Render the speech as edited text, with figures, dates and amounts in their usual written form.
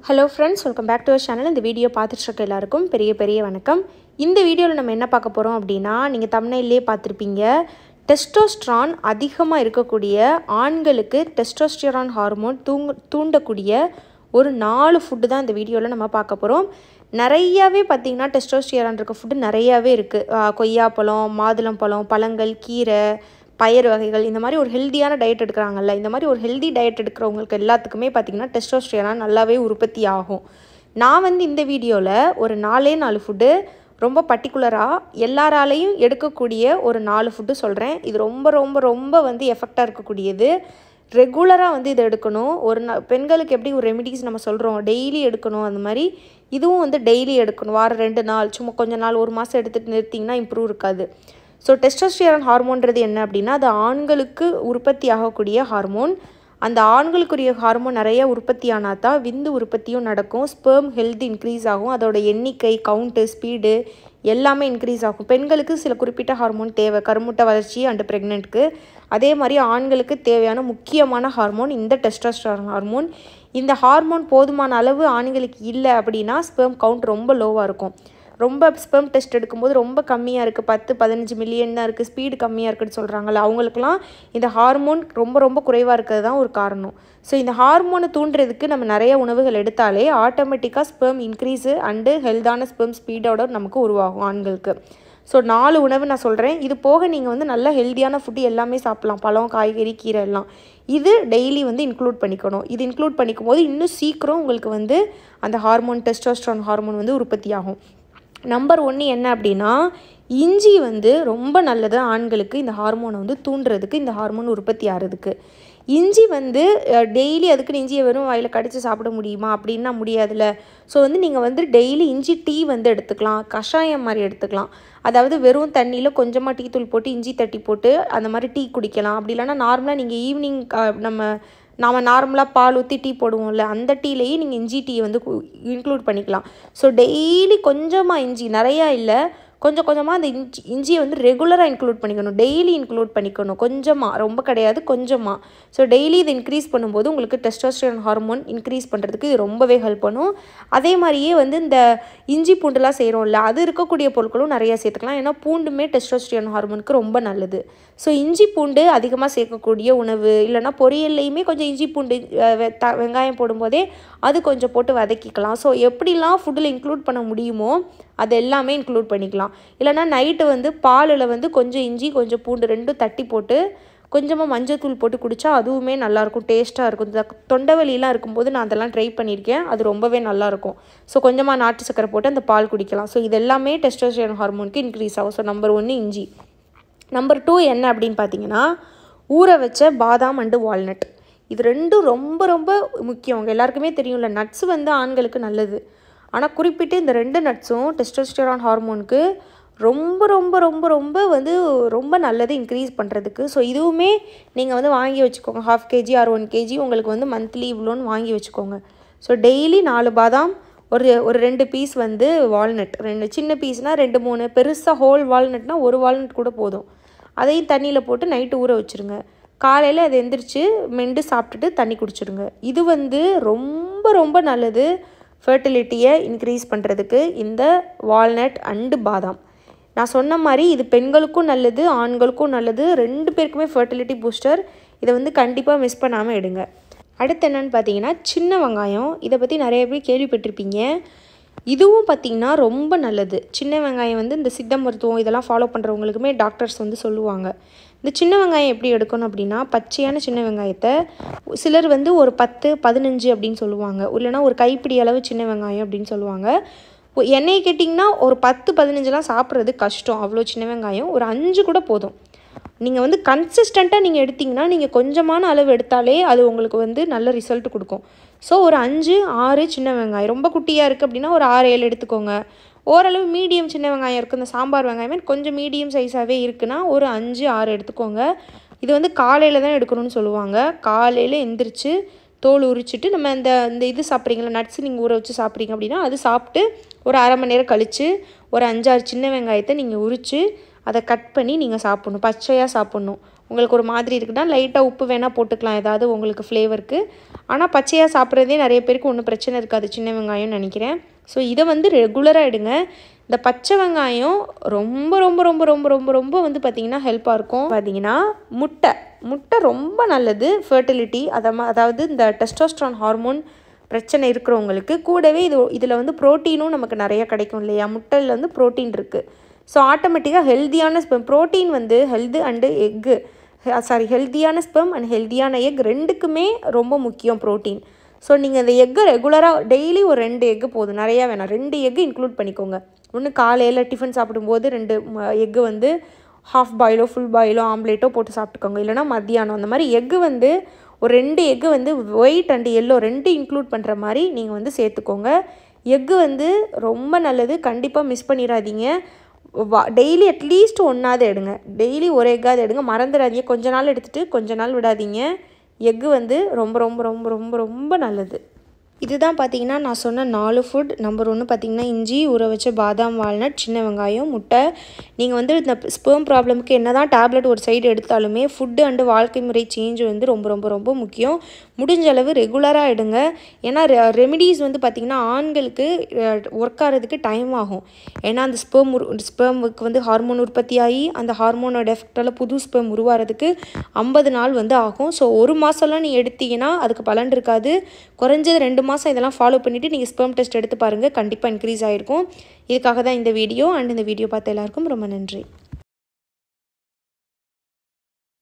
Hello friends, welcome back to our channel. இந்த video பார்த்துட்டு இருக்க எல்லாருக்கும் பெரிய வணக்கம். இந்த வீடியோல நம்ம என்ன பார்க்க போறோம் அப்படினா நீங்க thumbnail-லே பார்த்திருப்பீங்க. டெஸ்டோஸ்டெரான் அதிகமாக இருக்கக்கூடிய ஆண்களுக்கு டெஸ்டோஸ்டெரான் ஹார்மோன் தூண்டக்கூடிய ஒரு 4 ஃபுட் தான் இந்த வீடியோல நம்ம பார்க்க போறோம். நிறையவே பாத்தீங்கன்னா டெஸ்டோஸ்டெரான் இருக்க ஃபுட் நிறையவே இருக்கு. கொய்யாப்பழம், மாதுளம்பழம், பழங்கள், கீரை, பயறு வகைகள் இந்த மாதிரி ஒரு ஹெல்தியான டயட் எடுக்கறாங்கல்ல, இந்த மாதிரி ஒரு ஹெல்தி டயட் எடுக்கிறவங்களுக்கு எல்லாத்துக்குமே பாத்தீங்கன்னா டெஸ்டோஸ்டெரான் நல்லாவே உற்பத்தி ஆகும். நான் வந்து இந்த வீடியோல ஒரு 4 ஃபுட் ரொம்ப பர்టిక్యులரா எல்லாராலையும் எடுக்கக்கூடிய ஒரு 4 ஃபுட் சொல்றேன். இது ரொம்ப வந்து எஃபெக்ட்டா இருக்கக்கூடியது. ரெகுலரா வந்து இத எடுக்கணும். ஒரு பெண்களுக்கு எப்படி ஒரு ரெமிடிஸ் நம்ம சொல்றோம் டெய்லி எடுக்கணும், அந்த மாதிரி இதுவும் வந்து டெய்லி எடுக்கணும். வார 2 நாள் சும்மா கொஞ்ச நாள் ஒரு மாசம் எடுத்துட்டு நிறுத்திங்கன்னா இம்ப்ரூவ் இருக்காது. ஸோ டெஸ்டோஸ்டெரான் ஹார்மோன்றது என்ன அப்படின்னா அது ஆண்களுக்கு உற்பத்தி ஆகக்கூடிய ஹார்மோன். அந்த ஆண்களுக்குரிய ஹார்மோன் நிறைய உற்பத்தி ஆனால் தான் விந்து உற்பத்தியும் நடக்கும். ஸ்பெர்ம் ஹெல்த் இன்க்ரீஸ் ஆகும். அதோட எண்ணிக்கை, கவுண்ட்டு, ஸ்பீடு எல்லாமே இன்க்ரீஸ் ஆகும். பெண்களுக்கு சில குறிப்பிட்ட ஹார்மோன் தேவை, கருமுட்டை வளர்ச்சி அண்ட் ப்ரெக்னென்ட்க்கு. அதே மாதிரி ஆண்களுக்கு தேவையான முக்கியமான ஹார்மோன் இந்த டெஸ்டோஸ்டெரான் ஹார்மோன். இந்த ஹார்மோன் போதுமான அளவு ஆண்களுக்கு இல்லை அப்படின்னா ஸ்பெர்ம் கவுண்ட் ரொம்ப லோவாக இருக்கும். ரொம்ப ஸ்பெர்ம் டெஸ்ட் எடுக்கும்போது ரொம்ப கம்மியாக இருக்குது, 10-15 மில்லியன் தான் இருக்குது, ஸ்பீடு கம்மியாக இருக்குதுன்னு சொல்கிறாங்கல்ல, அவங்களுக்குலாம் இந்த ஹார்மோன் ரொம்ப குறைவாக இருக்கிறது தான் ஒரு காரணம். ஸோ இந்த ஹார்மோனை தூண்டுறதுக்கு நம்ம நிறைய உணவுகள் எடுத்தாலே ஆட்டோமேட்டிக்காக ஸ்பெர்ம் இன்க்ரீஸு அண்டு ஹெல்தான ஸ்பெர்ம் ஸ்பீடோட நமக்கு உருவாகும் ஆண்களுக்கு. ஸோ 4 உணவு நான் சொல்கிறேன். இது போக நீங்கள் வந்து நல்ல ஹெல்தியான ஃபுட்டு எல்லாமே சாப்பிட்லாம், பழம், காய்கறி, கீரை எல்லாம். இது டெய்லி வந்து இன்க்ளூட் பண்ணிக்கணும். இது இன்க்ளூட் பண்ணிக்கும் போது இன்னும் சீக்கிரம் உங்களுக்கு வந்து அந்த ஹார்மோன் டெஸ்டோஸ்டெரான் ஹார்மோன் வந்து உற்பத்தி ஆகும். நம்பர் 1 என்ன அப்படின்னா இஞ்சி வந்து ரொம்ப நல்லது ஆண்களுக்கு. இந்த ஹார்மோனை வந்து தூண்டுறதுக்கு, இந்த ஹார்மோன் உற்பத்தி ஆகிறதுக்கு. இஞ்சி வந்து டெய்லி அதுக்குன்னு இஞ்சியை வெறும் வாயில் கடித்து சாப்பிட முடியுமா அப்படின்னா முடியாதுல்ல. ஸோ வந்து நீங்கள் வந்து டெய்லி இஞ்சி டீ வந்து எடுத்துக்கலாம், கஷாயம் மாதிரி எடுத்துக்கலாம். அதாவது வெறும் தண்ணியில் கொஞ்சமாக டீ தூள் போட்டு இஞ்சி தட்டி போட்டு அந்த மாதிரி டீ குடிக்கலாம். அப்படி இல்லைன்னா நார்மலாக நீங்கள் ஈவினிங் நாம் நார்மலாக பால் ஊற்றி டீ போடுவோம்ல, அந்த டீலேயே நீங்கள் இஞ்சி டீ வந்து இன்க்ளூட் பண்ணிக்கலாம். ஸோ டெய்லி கொஞ்சமாக இஞ்சி, நிறையா இல்லை, கொஞ்சமாக அந்த இஞ்சியை வந்து ரெகுலராக இன்க்ளூட் பண்ணிக்கணும், டெய்லி இன்க்ளூட் பண்ணிக்கணும். கொஞ்சமாக, ரொம்ப கிடையாது, கொஞ்சமாக. ஸோ டெய்லி இதை இன்க்ரீஸ் பண்ணும்போது உங்களுக்கு டெஸ்டோஸ்டெரான் ஹார்மோன் இன்க்ரீஸ் பண்ணுறதுக்கு இது ரொம்பவே ஹெல்ப் பண்ணும். அதே மாதிரியே வந்து இந்த இஞ்சி பூண்டுலாம் செய்கிறோம்ல, அது இருக்கக்கூடிய பொருட்களும் நிறையா சேர்த்துக்கலாம். ஏன்னா பூண்டுமே டெஸ்டோஸ்டெரான் ஹார்மோனுக்கு ரொம்ப நல்லது. ஸோ இஞ்சி பூண்டு அதிகமாக சேர்க்கக்கூடிய உணவு, இல்லைனா பொரியல்லையுமே கொஞ்சம் இஞ்சி பூண்டு வெங்காயம் போடும்போதே அது கொஞ்சம் போட்டு வதக்கிக்கலாம். ஸோ எப்படிலாம் ஃபுட்டில் இன்க்ளூட் பண்ண முடியுமோ அது எல்லாமே இன்க்ளூட் பண்ணிக்கலாம். இல்லைனா நைட்டு வந்து பாலில் வந்து கொஞ்சம் இஞ்சி கொஞ்சம் பூண்டு ரெண்டும் தட்டி போட்டு கொஞ்சமாக மஞ்சத்தூள் போட்டு குடித்தா அதுவுமே நல்லாயிருக்கும், டேஸ்ட்டாக இருக்கும். இந்த தொண்டை வலியெலாம் இருக்கும்போது நான் அதெல்லாம் ட்ரை பண்ணியிருக்கேன், அது ரொம்பவே நல்லாயிருக்கும். ஸோ கொஞ்சமாக நாட்டு சக்கரை போட்டு அந்த பால் குடிக்கலாம். ஸோ இது எல்லாமே டெஸ்டோஸ்டெரான் ஹார்மோனுக்கு இன்க்ரீஸ் ஆகும். ஸோ நம்பர் 1 இஞ்சி. நம்பர் 2 என்ன அப்படின்னு பார்த்தீங்கன்னா ஊற வச்ச பாதாம் அண்டு வால்நட். இது ரெண்டும் ரொம்ப முக்கியம். உங்கள் எல்லாருக்குமே தெரியும்ல, நட்ஸ் வந்து ஆண்களுக்கு நல்லது. ஆனால் குறிப்பிட்டு இந்த 2 நட்ஸும் டெஸ்டோஸ்டெரான் ஹார்மோனுக்கு ரொம்ப வந்து ரொம்ப நல்லது இன்க்ரீஸ் பண்ணுறதுக்கு. ஸோ இதுவுமே நீங்கள் வந்து வாங்கி வச்சுக்கோங்க. 1/2 kg or 1 kg உங்களுக்கு வந்து மந்த்லி இவ்வளோன்னு வாங்கி வச்சுக்கோங்க. ஸோ டெய்லி 4 பாதாம், ஒரு 2 பீஸ் வந்து வால்நட், 2 சின்ன பீஸ்னால் 2-3, பெருசாக ஹோல் வால்நட்னால் 1 வால்நட் கூட போதும். அதையும் தண்ணியில் போட்டு நைட்டு ஊற வச்சுருங்க. காலையில் அதை எந்திரிச்சு மெண்டு சாப்பிட்டுட்டு தண்ணி குடிச்சிருங்க. இது வந்து ரொம்ப நல்லது ஃபர்டிலிட்டியை இன்க்ரீஸ் பண்ணுறதுக்கு, இந்த வால்நட் அண்டு பாதாம். நான் சொன்ன மாதிரி இது பெண்களுக்கும் நல்லது, ஆண்களுக்கும் நல்லது, 2 பேருக்குமே ஃபர்டிலிட்டி பூஸ்டர். இதை வந்து கண்டிப்பாக மிஸ் பண்ணாமல் எடுங்க. அடுத்து என்னென்னு பார்த்தீங்கன்னா சின்ன வெங்காயம். இதை பற்றி நிறைய பேர் கேள்விப்பட்டிருப்பீங்க. இதுவும் பார்த்திங்கன்னா ரொம்ப நல்லது. சின்ன வெங்காயம் வந்து இந்த சித்த மருத்துவம் இதெல்லாம் ஃபாலோ பண்ணுறவங்களுக்குமே டாக்டர்ஸ் வந்து சொல்லுவாங்க. இந்த சின்ன வெங்காயம் எப்படி எடுக்கணும் அப்படின்னா பச்சையான சின்ன வெங்காயத்தை சிலர் வந்து ஒரு 10-15 அப்படின்னு சொல்லுவாங்க, இல்லைனா ஒரு கைப்பிடி அளவு சின்ன வெங்காயம் அப்படின்னு சொல்லுவாங்க. எண்ணெயை கேட்டிங்கன்னா ஒரு 10-15லாம் சாப்பிட்றது கஷ்டம், அவ்வளோ சின்ன வெங்காயம். ஒரு 5 கூட போதும். நீங்கள் வந்து கன்சிஸ்டண்ட்டாக நீங்கள் எடுத்திங்கன்னா நீங்கள் கொஞ்சமான அளவு எடுத்தாலே அது உங்களுக்கு வந்து நல்ல ரிசல்ட் கொடுக்கும். ஸோ ஒரு 5-6 சின்ன வெங்காயம். ரொம்ப குட்டியாக இருக்குது அப்படின்னா ஒரு 6-7 எடுத்துக்கோங்க. ஓரளவு மீடியம் சின்ன வெங்காயம் இருக்குது, இந்த சாம்பார் வெங்காயமே கொஞ்சம் மீடியம் சைஸாகவே இருக்குன்னா ஒரு 5-6 எடுத்துக்கோங்க. இது வந்து காலையில் தான் எடுக்கணும்னு சொல்லுவாங்க. காலையில் எந்திரிச்சு தோல் உரிச்சிட்டு நம்ம இந்த இது சாப்பிட்றீங்களா, நட்ஸ் நீங்கள் ஊற வச்சு சாப்பிட்றீங்க அப்படின்னா அது சாப்பிட்டு ஒரு 1/2 மணி நேரம் கழித்து ஒரு 5-6 சின்ன வெங்காயத்தை நீங்கள் உரித்து அதை கட் பண்ணி நீங்கள் சாப்பிட்ணும், பச்சையாக சாப்பிட்ணும். உங்களுக்கு ஒரு மாதிரி இருக்குன்னா லைட்டாக உப்பு வேணால் போட்டுக்கலாம், ஏதாவது உங்களுக்கு ஃப்ளேவருக்கு. ஆனால் பச்சையாக சாப்பிட்றதே நிறைய பேருக்கு ஒன்றும் பிரச்சனை இருக்காது சின்ன வெங்காயம்னு நினைக்கிறேன். ஸோ இதை வந்து ரெகுலராக எடுங்க. இந்த பச்சை வெங்காயம் ரொம்ப ரொம்ப ரொம்ப ரொம்ப ரொம்ப ரொம்ப வந்து பார்த்திங்கன்னா ஹெல்ப்பாக இருக்கும். பார்த்திங்கன்னா முட்டை ரொம்ப நல்லது ஃபர்டிலிட்டி, அதாவது இந்த டெஸ்டோஸ்டெரான் ஹார்மோன் பிரச்சனை இருக்கிறவங்களுக்கு. கூடவே இதில் வந்து ப்ரோட்டீனும் நமக்கு நிறையா கிடைக்கும் இல்லையா, முட்டையில் வந்து ப்ரோட்டீன் இருக்குது. ஸோ ஆட்டோமேட்டிக்காக ஹெல்த்தியான ப்ரோட்டீன் வந்து ஹெல்த்தியான ஸ்பெர்ம் அண்ட் ஹெல்த்தியான எக் ரெண்டுக்குமே ரொம்ப முக்கியம் ப்ரோட்டீன். ஸோ நீங்கள் இந்த எக்கை ரெகுலராக டெய்லி ஒரு 2 எக்கு போதும், நிறையா வேணாம், 2 எக்கு இன்க்ளூட் பண்ணிக்கோங்க. ஒன்று காலையில் டிஃபன் சாப்பிடும்போது 2 எக்கு வந்து ஹாஃப் பாயிலோ ஃபுல் பாயிலோ ஆம்லேட்டோ போட்டு சாப்பிட்டுக்கோங்க. இல்லைனா மத்தியானம் அந்த மாதிரி எக்கு வந்து ஒரு 2 எக்கு வந்து ஒயிட் அண்ட் எல்லோ 2 இன்க்ளூட் பண்ணுற மாதிரி நீங்கள் வந்து சேர்த்துக்கோங்க. எக்கு வந்து ரொம்ப நல்லது, கண்டிப்பாக மிஸ் பண்ணிடாதீங்க. டெய்லி அட்லீஸ்ட் ஒன்றாவது எடுங்க, டெய்லி ஒரு எக்காவது எடுங்க, மறந்துடாதீங்க. கொஞ்ச நாள் எடுத்துகிட்டு கொஞ்ச நாள் விடாதீங்க. எக்கு வந்து ரொம்ப ரொம்ப ரொம்ப ரொம்ப ரொம்ப நல்லது. இதுதான் பார்த்திங்கன்னா நான் சொன்ன 4 ஃபுட். நம்பர் 1 பார்த்திங்கன்னா இஞ்சி, ஊற வச்ச பாதாம், வால்நட், சின்ன வெங்காயம், முட்டை. நீங்கள் வந்து இந்த ஸ்பெர்ம் ப்ராப்ளமுக்கு என்ன தான் டேப்லெட் ஒரு சைடு எடுத்தாலுமே ஃபுட்டு அண்டு வாழ்க்கை முறை சேஞ்ச் வந்து ரொம்ப ரொம்ப ரொம்ப முக்கியம். முடிஞ்ச அளவு ரெகுலராக எடுங்க. ஏன்னா ரெமிடிஸ் வந்து பார்த்திங்கன்னா ஆண்களுக்கு ஒர்க் ஆகிறதுக்கு டைம் ஆகும். ஏன்னா அந்த ஸ்பெர்முக்கு வந்து ஹார்மோன் உற்பத்தி ஆகி அந்த ஹார்மோனோட எஃபெக்டால் புது ஸ்பெர்ம் உருவாகிறதுக்கு 50 நாள் வந்து ஆகும். ஸோ 1 மாதம்லாம் நீ எடுத்தீங்கன்னா அதுக்கு பலன் இருக்காது. குறைஞ்சது 2 மாதம் இதெல்லாம் ஃபாலோ பண்ணிவிட்டு நீங்கள் ஸ்பெர்ம் டெஸ்ட் எடுத்து பாருங்கள், கண்டிப்பாக இன்க்ரீஸ் ஆகிருக்கும். இதுக்காக தான் இந்த வீடியோ. அண்ட் இந்த வீடியோ பார்த்த எல்லாருக்கும் ரொம்ப நன்றி.